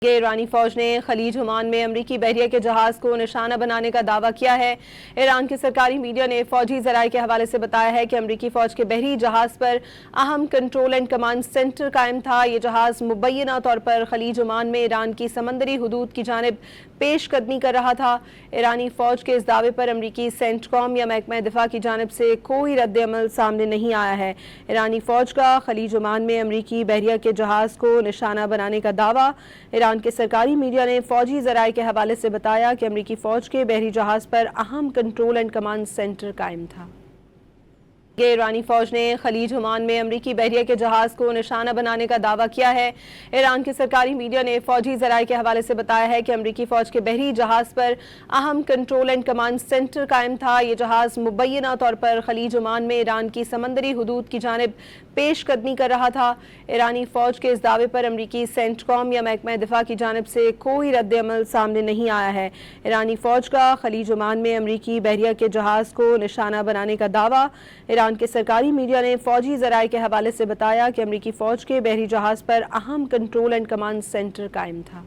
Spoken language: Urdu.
ایرانی فوج نے خلیج عمان میں امریکی بحریہ کے جہاز کو نشانہ بنانے کا دعویٰ کیا ہے۔ ایران کے سرکاری میڈیا نے فوجی ذرائع کے حوالے سے بتایا ہے کہ امریکی فوج کے بحری جہاز پر اہم کنٹرول اینڈ کمانڈ سینٹر قائم تھا۔ یہ جہاز مبینہ طور پر خلیج عمان میں ایران کی سمندری حدود کی جانب پیش قدمی کر رہا تھا۔ ایرانی فوج کے اس دعوے پر امریکی سینٹ کام یا محکمہ دفاع کی جانب سے کوئی رد عمل سامنے نہیں آیا ہے۔ ایرانی فوج کا خلیج عمان میں امریکی بحریہ کے جہاز کو نشانہ بنانے کا دعویٰ۔ ایران کے سرکاری میڈیا نے فوجی ذرائع کے حوالے سے بتایا کہ امریکی فوج کے بحری جہاز پر اہم کنٹرول اینڈ کمانڈ سینٹر قائم تھا۔ ایرانی فوج نے خلیج عمان میں امریکی بحریہ کے جہاز کو نشانہ بنانے کا دعویٰ کیا ہے۔ ایران کے سرکاری میڈیا نے فوجی ذرائع کے حوالے سے بتایا ہے کہ امریکی فوج کے بحری جہاز پر اہم کنٹرول اینڈ کمانڈ سینٹر قائم تھا۔ یہ جہاز مبینہ طور پر خلیج عمان میں ایران کی سمندری حدود کی جانب پیش قدمی کر رہا تھا۔ ایرانی فوج کے اس دعوے پر امریکی سینٹ کام یا محکمہ دفاع کی جانب سے کوئی رد عمل سامنے نہیں آیا ہے۔ ایرانی فوج کا خلیج عمان میں امریکی بحریہ کے جہاز کو نشانہ بنانے کا دعویٰ۔ ایران کے سرکاری میڈیا نے فوجی ذرائع کے حوالے سے بتایا کہ امریکی فوج کے بحری جہاز پر اہم کنٹرول اینڈ کمانڈ سینٹر قائم تھا۔